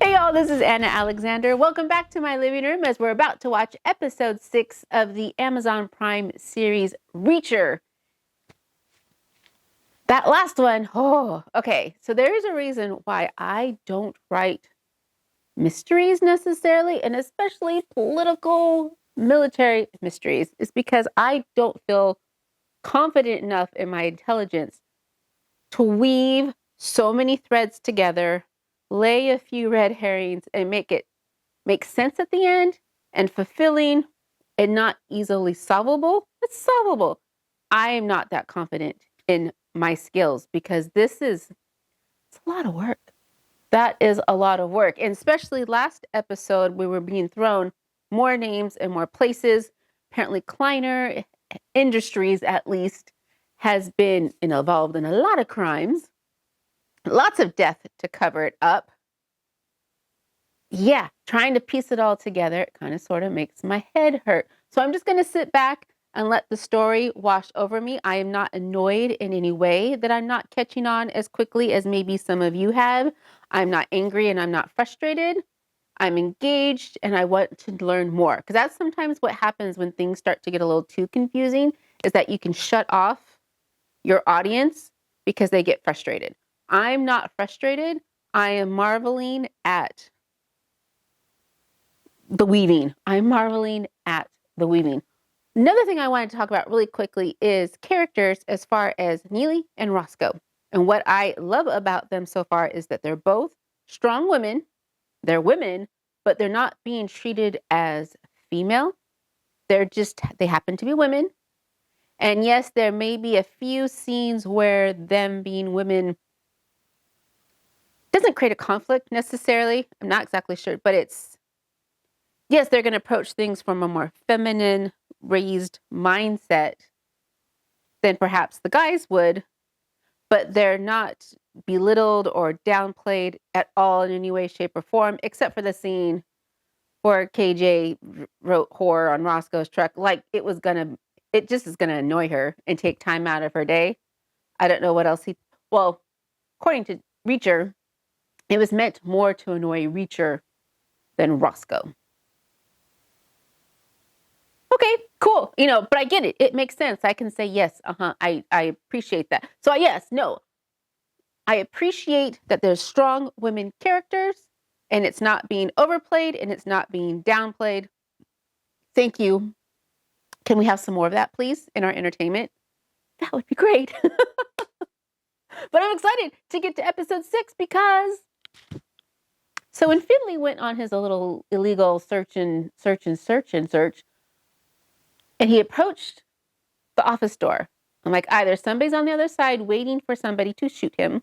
Hey y'all, this is Anna Alexander. Welcome back to my living room as we're about to watch episode 6 of the Amazon Prime series Reacher. That last one, okay. So there is a reason why I don't write mysteries necessarily, and especially political, military mysteries, is because I don't feel confident enough in my intelligence to weave so many threads together, lay a few red herrings, and make sense at the end and fulfilling and not easily solvable. It's solvable. I am not that confident in my skills because it's a lot of work. That is a lot of work. And especially last episode, we were being thrown more names and more places. Apparently, Kleiner Industries, at least, has been involved in a lot of crimes, lots of death to cover it up. Yeah, trying to piece it all together, it kind of sort of makes my head hurt. So I'm just going to sit back and let the story wash over me. I am not annoyed in any way that I'm not catching on as quickly as maybe some of you have. I'm not angry and I'm not frustrated. I'm engaged and I want to learn more. Because that's sometimes what happens when things start to get a little too confusing, is that you can shut off your audience because they get frustrated. I'm not frustrated. I am marveling at the weaving. I'm marveling at the weaving. Another thing I wanted to talk about really quickly is characters as far as Neely and Roscoe. And what I love about them so far is that they're both strong women. They're women, but they're not being treated as female. They happen to be women. And yes, there may be a few scenes where them being women doesn't create a conflict necessarily. I'm not exactly sure, but yes, they're going to approach things from a more feminine, raised mindset than perhaps the guys would, but they're not belittled or downplayed at all in any way, shape, or form, except for the scene where KJ wrote horror on Roscoe's truck. Like it just is going to annoy her and take time out of her day. I don't know what else according to Reacher, it was meant more to annoy Reacher than Roscoe. Okay, cool. But I get it. It makes sense. I can say yes. I appreciate that. So yes, no. I appreciate that there's strong women characters and it's not being overplayed and it's not being downplayed. Thank you. Can we have some more of that, please, in our entertainment? That would be great. But I'm excited to get to episode 6 because so when Finley went on his little illegal search, and he approached the office door. I'm like, either somebody's on the other side waiting for somebody to shoot him,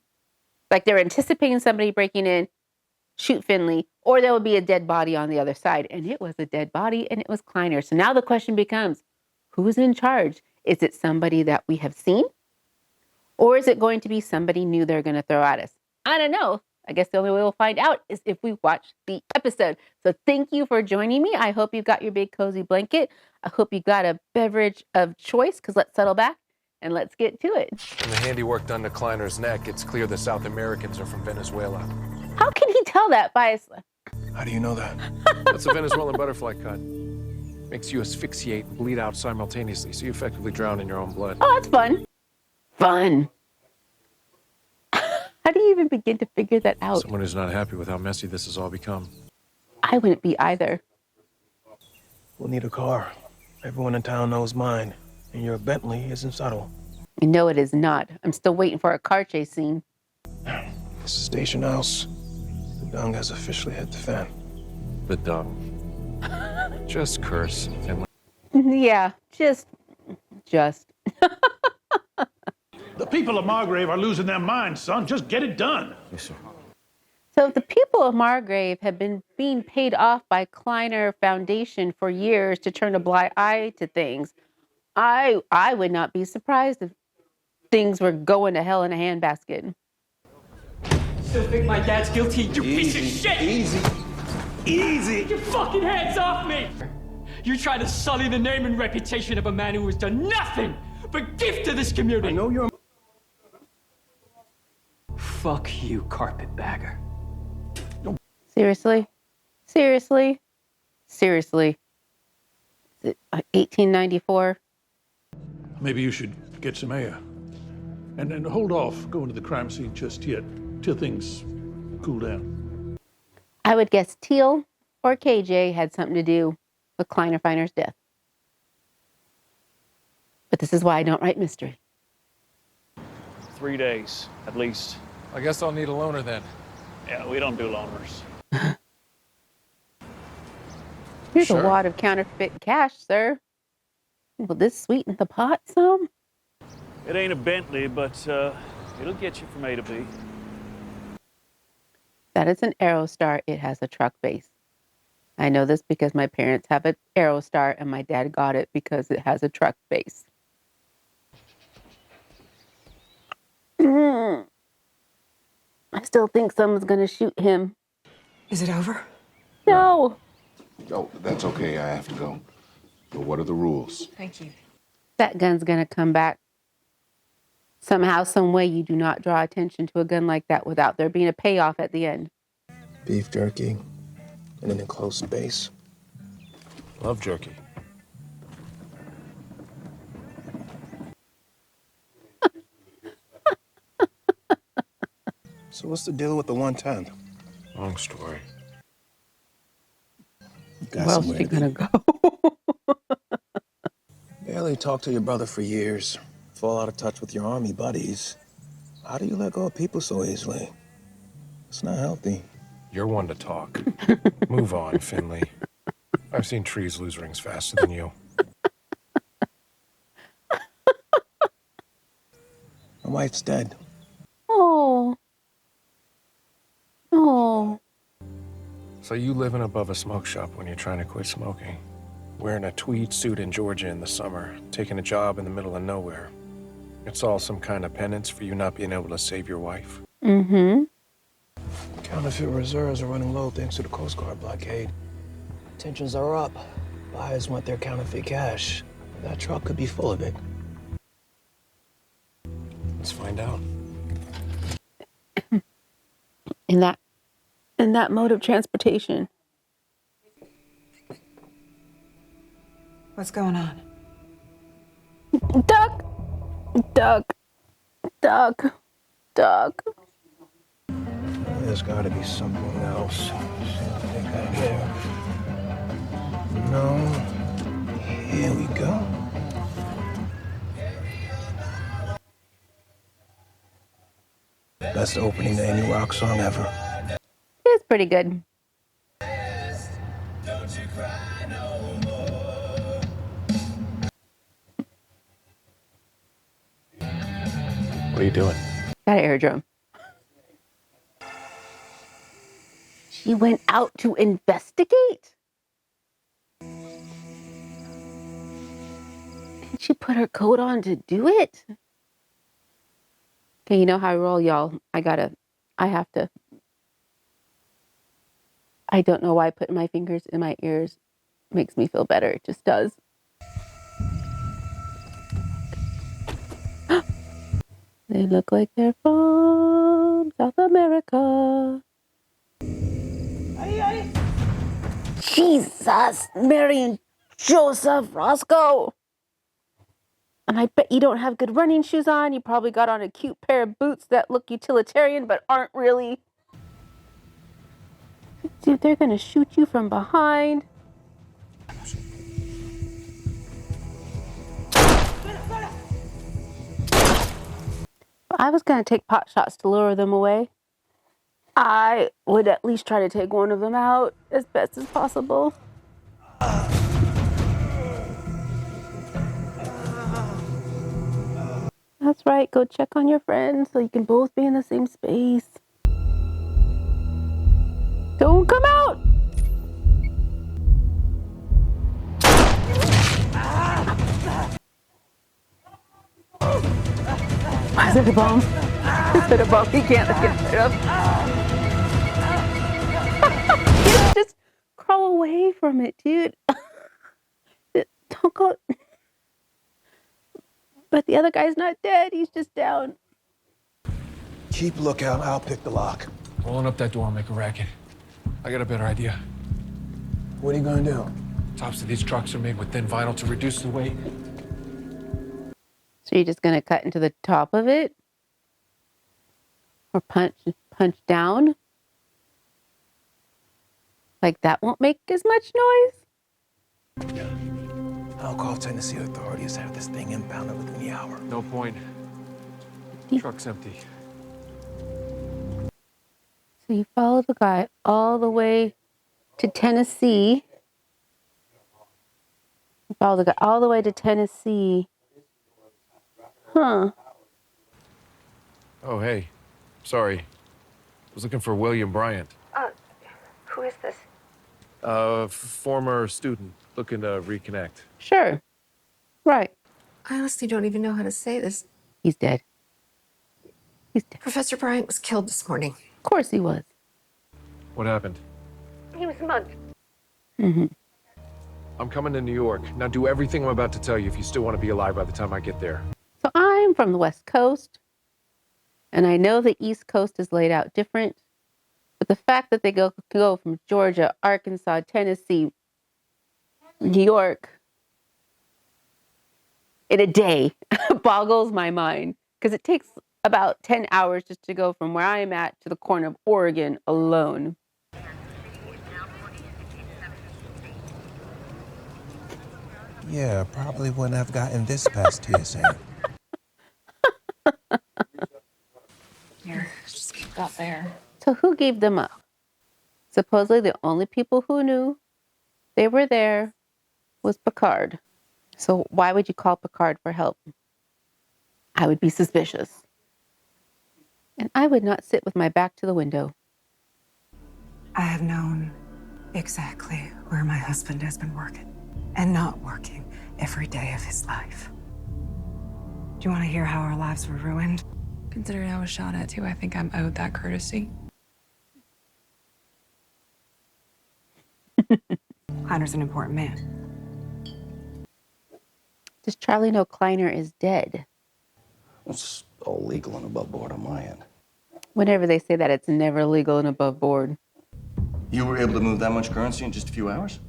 like they're anticipating somebody breaking in, shoot Finley, or there will be a dead body on the other side. And it was a dead body, and it was Kleiner. So now the question becomes, who's in charge? Is it somebody that we have seen? Or is it going to be somebody new they're going to throw at us? I don't know. I guess the only way we'll find out is if we watch the episode. So thank you for joining me. I hope you've got your big cozy blanket. I hope you got a beverage of choice, because let's settle back and let's get to it. From the handiwork done to Kleiner's neck, it's clear the South Americans are from Venezuela. How can he tell that by How do you know that? That's a Venezuelan butterfly cut. Makes you asphyxiate and bleed out simultaneously, so you effectively drown in your own blood. Oh, that's fun. Fun. How do you even begin to figure that out? Someone who's not happy with how messy this has all become. I wouldn't be either. We'll need a car. Everyone in town knows mine, and your Bentley isn't subtle. No, it is not. I'm still waiting for a car chase scene. This is Station House. The dung has officially hit the fan. The dung. Just curse and... Yeah, just. The people of Margrave are losing their minds, son. Just get it done. Yes, sir. So if the people of Margrave have been being paid off by Kleiner Foundation for years to turn a blind eye to things, I would not be surprised if things were going to hell in a handbasket. Still think my dad's guilty, you piece of shit! Easy! Get your fucking hands off me! You try to sully the name and reputation of a man who has done nothing but give to this community! I know you're... Fuck you, carpetbagger. Yo, Seriously? Seriously? Seriously? Is it 1894? Maybe you should get some air. And hold off going to the crime scene just yet, till things cool down. I would guess Teal or KJ had something to do with Kleiner Finer's death. But this is why I don't write mystery. 3 days, at least. I guess I'll need a loaner then. Yeah, we don't do loaners. Here's Sure. a wad of counterfeit cash, sir. Will this sweeten the pot some? It ain't a Bentley, but it'll get you from A to B. That is an Aerostar. It has a truck base. I know this because my parents have an Aerostar and my dad got it because it has a truck base. I still think someone's going to shoot him. Is it over? No. Oh, that's okay. I have to go. But what are the rules? Thank you. That gun's going to come back. Somehow, some way, you do not draw attention to a gun like that without there being a payoff at the end. Beef jerky in an enclosed space. Love jerky. So what's the deal with the 110th? Long story. Got Where else somewhere you to be. going to go? Barely talked to your brother for years. Fall out of touch with your army buddies. How do you let go of people so easily? It's not healthy. You're one to talk. Move on, Finley. I've seen trees lose rings faster than you. My wife's dead. Oh. Oh. So you living above a smoke shop when you're trying to quit smoking. Wearing a tweed suit in Georgia in the summer. Taking a job in the middle of nowhere. It's all some kind of penance for you not being able to save your wife. Mm-hmm. Counterfeit reserves are running low thanks to the Coast Guard blockade. Tensions are up. Buyers want their counterfeit cash. That truck could be full of it. Let's find out. In that mode of transportation. What's going on? Duck! Duck! Duck! Duck! There's gotta be something else. Something out here. No. Here we go. Best opening to any rock song ever. It's pretty good. What are you doing? Got an air drum. She went out to investigate? And she put her coat on to do it? Okay, you know how I roll, y'all. I have to. I don't know why putting my fingers in my ears makes me feel better. It just does. They look like they're from South America. Jesus, Mary and Joseph, Roscoe. And I bet you don't have good running shoes on. You probably got on a cute pair of boots that look utilitarian but aren't really. Dude, they're gonna shoot you from behind. I was gonna take pot shots to lure them away. I would at least try to take one of them out as best as possible. That's right, go check on your friends so you can both be in the same space. Don't come out! Is it a bomb? Is it a bomb? He can't get rid of. Just crawl away from it, dude. Don't go. But the other guy's not dead. He's just down. Keep lookout. I'll pick the lock. Rolling up that door and make a racket. I got a better idea. What are you gonna do? Tops of these trucks are made with thin vinyl to reduce the weight. So you're just gonna cut into the top of it? Or punch down? Like that won't make as much noise? I'll call Tennessee authorities, have this thing impounded within the hour. No point. Truck's empty. So you follow the guy all the way to Tennessee. You follow the guy all the way to Tennessee. Huh. Oh, hey. Sorry. I was looking for William Bryant. Who is this? Former student looking to reconnect. Sure. Right. I honestly don't even know how to say this. He's dead. He's dead. Professor Bryant was killed this morning. Of course he was. What happened? He was mugged. Mm-hmm. I'm coming to New York. Now do everything I'm about to tell you if you still want to be alive by the time I get there. So I'm from the West Coast, and I know the East Coast is laid out different, but the fact that they go from Georgia, Arkansas, Tennessee, New York in a day boggles my mind, because it takes about 10 hours just to go from where I'm at to the corner of Oregon alone. Yeah, probably wouldn't have gotten this past TSA. Here, just keep that there. So who gave them up? Supposedly the only people who knew they were there was Picard. So why would you call Picard for help? I would be suspicious. And I would not sit with my back to the window. I have known exactly where my husband has been working and not working every day of his life. Do you want to hear how our lives were ruined? Considering I was shot at too, I think I'm owed that courtesy. Kleiner's an important man. Does Charlie know Kleiner is dead? It's all legal and above board on my end. Whenever they say that, it's never legal and above board. You were able to move that much currency in just a few hours?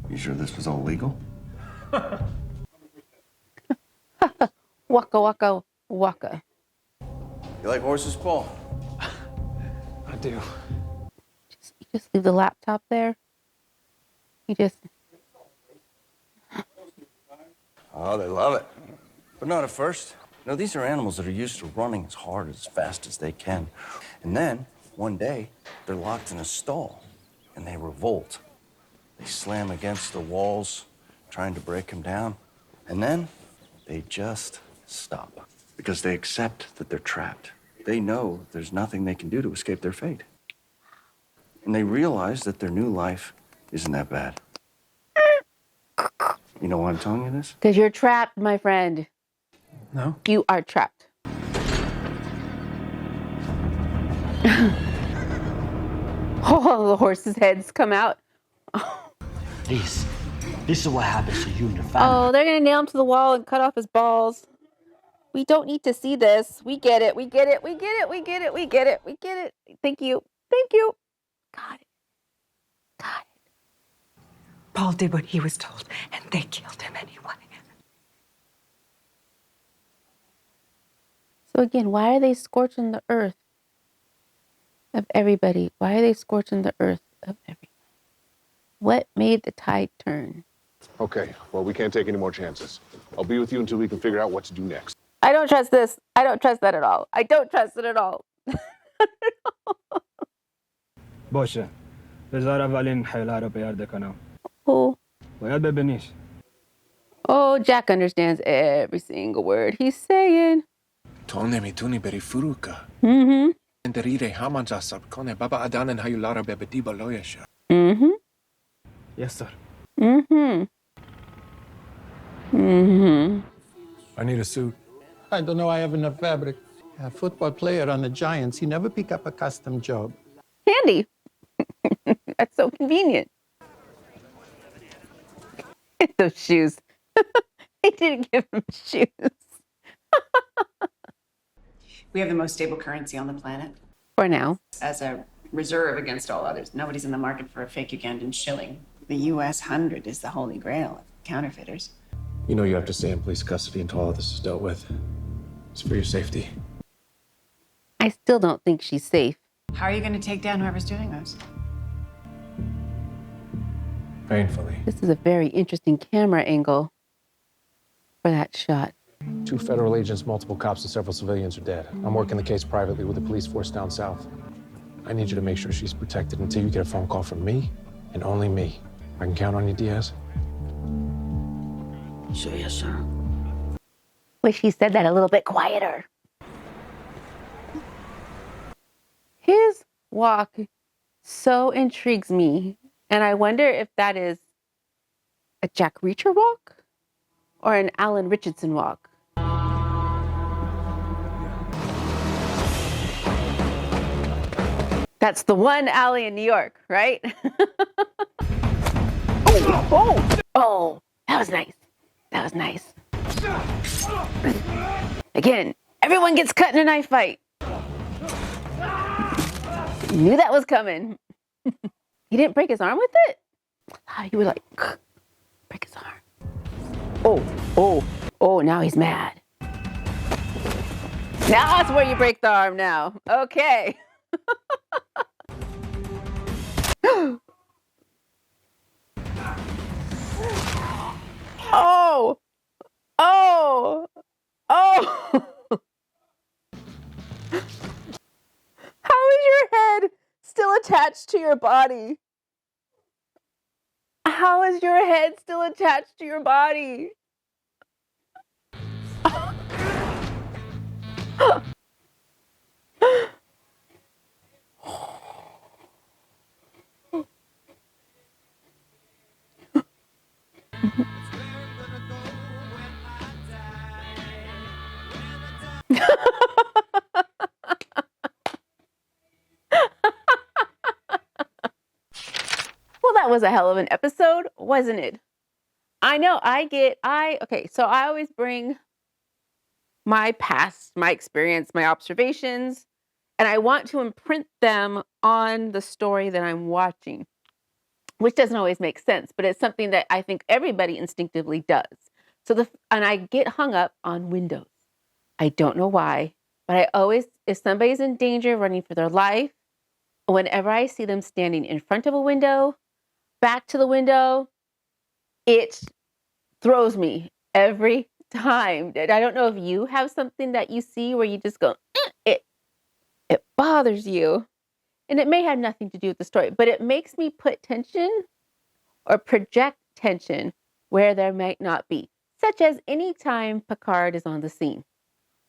You sure this was all legal? Waka, waka, waka. You like horses, Paul? I do. You just leave the laptop there? You just... Oh, they love it. But not at first. You know, these are animals that are used to running as hard, as fast as they can. And then, one day, they're locked in a stall, and they revolt. They slam against the walls, trying to break them down. And then, they just stop. Because they accept that they're trapped. They know there's nothing they can do to escape their fate. And they realize that their new life isn't that bad. You know why I'm telling you this? Because you're trapped, my friend. No? You are trapped. Oh, the horses' heads come out. This is what happens to you and your family. Oh, they're gonna nail him to the wall and cut off his balls. We don't need to see this. We get it. We get it. We get it. We get it. We get it. We get it. Thank you. Thank you. Got it. Got it. Paul did what he was told, and they killed him anyway. So again, why are they scorching the earth of everybody? Why are they scorching the earth of everybody? What made the tide turn? Okay, well, we can't take any more chances. I'll be with you until we can figure out what to do next. I don't trust this. I don't trust that at all. I don't trust it at all. باشه بذار اولین حیله رو پیاده کنم Oh. باید ببینیش Oh, Jack understands every single word he's saying. Tonemi tuni beri furuka. Mm-hmm. Enderire hamanjasab kone baba adanen hayulara bebediba loyasha. Mm-hmm. Yes, sir. Mm-hmm. Mm-hmm. I need a suit. I don't know I have enough fabric. A football player on the Giants, he never pick up a custom job. Handy. That's so convenient. Those shoes. They didn't give him shoes. We have the most stable currency on the planet. For now. As a reserve against all others. Nobody's in the market for a fake Ugandan shilling. The US 100 is the holy grail of counterfeiters. You know you have to stay in police custody until all this is dealt with. It's for your safety. I still don't think she's safe. How are you going to take down whoever's doing this? Painfully. This is a very interesting camera angle for that shot. 2 federal agents, multiple cops, and several civilians are dead. I'm working the case privately with the police force down south. I need you to make sure she's protected until you get a phone call from me, and only me. I can count on you, Diaz? Sure, yes, sir. Wish he said that a little bit quieter. His walk so intrigues me, and I wonder if that is a Jack Reacher walk or an Alan Richardson walk. That's the one alley in New York, right? Oh, that was nice. That was nice. Again, everyone gets cut in a knife fight. Knew that was coming. He didn't break his arm with it? You were like, break his arm. Oh, now he's mad. Now that's where you break the arm now. Okay. Oh. How is your head still attached to your body? How is your head still attached to your body? Well, that was a hell of an episode, wasn't it? I know so I always bring my past, my experience, my observations, and I want to imprint them on the story that I'm watching, which doesn't always make sense, but it's something that I think everybody instinctively does. And I get hung up on windows. I don't know why, but I always, if somebody's in danger, running for their life, whenever I see them standing in front of a window, back to the window, it throws me every time. I don't know if you have something that you see where you just go, it bothers you. And it may have nothing to do with the story, but it makes me put tension or project tension where there might not be, such as any time Picard is on the scene.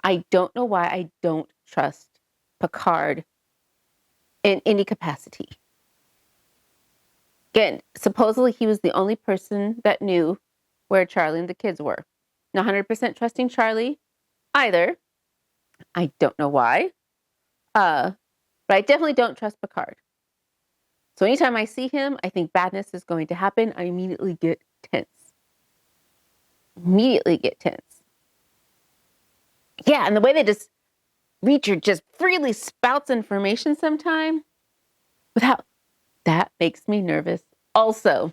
I don't know why I don't trust Picard in any capacity. Again, supposedly he was the only person that knew where Charlie and the kids were. Not 100% trusting Charlie either. I don't know why. But I definitely don't trust Picard. So anytime I see him, I think badness is going to happen. I immediately get tense. Yeah, and the way Reacher just freely spouts information sometime that makes me nervous also.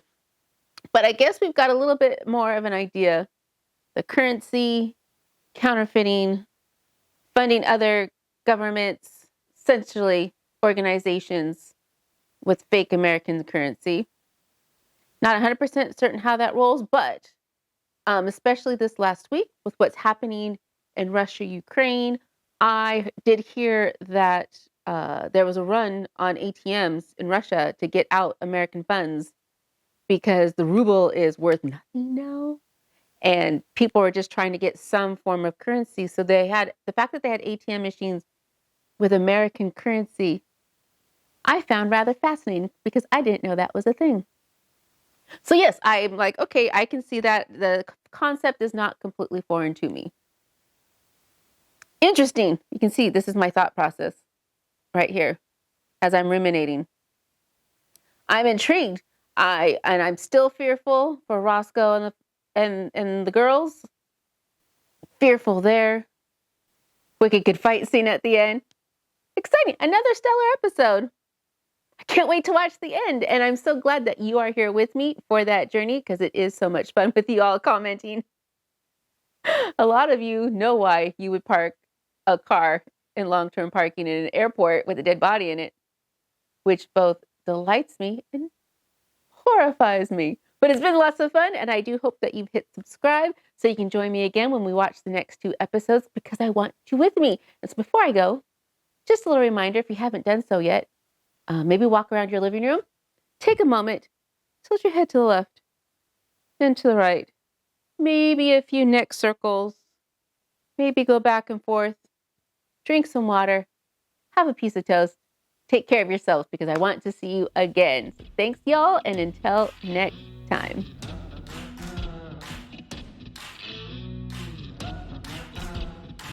But I guess we've got a little bit more of an idea. The currency, counterfeiting, funding other governments, essentially organizations with fake American currency. Not 100% certain how that rolls, but especially this last week with what's happening in Russia, Ukraine, I did hear that there was a run on ATMs in Russia to get out American funds because the ruble is worth nothing now. And people were just trying to get some form of currency. So the fact that they had ATM machines with American currency, I found rather fascinating because I didn't know that was a thing. So yes, I'm like, okay, I can see that the concept is not completely foreign to me. Interesting. You can see this is my thought process right here as I'm ruminating. I'm intrigued. I'm still fearful for Roscoe and the girls. Fearful there. Wicked good fight scene at the end. Exciting. Another stellar episode. can't wait to watch the end. And I'm so glad that you are here with me for that journey because it is so much fun with you all commenting. A lot of you know why you would park a car in long-term parking in an airport with a dead body in it, which both delights me and horrifies me. But it's been lots of fun, and I do hope that you've hit subscribe so you can join me again when we watch the next 2 episodes because I want you with me. And so before I go, just a little reminder, if you haven't done so yet, maybe walk around your living room, take a moment, tilt your head to the left and to the right, maybe a few neck circles, maybe go back and forth, drink some water, have a piece of toast, take care of yourselves because I want to see you again. So thanks, y'all, and until next time.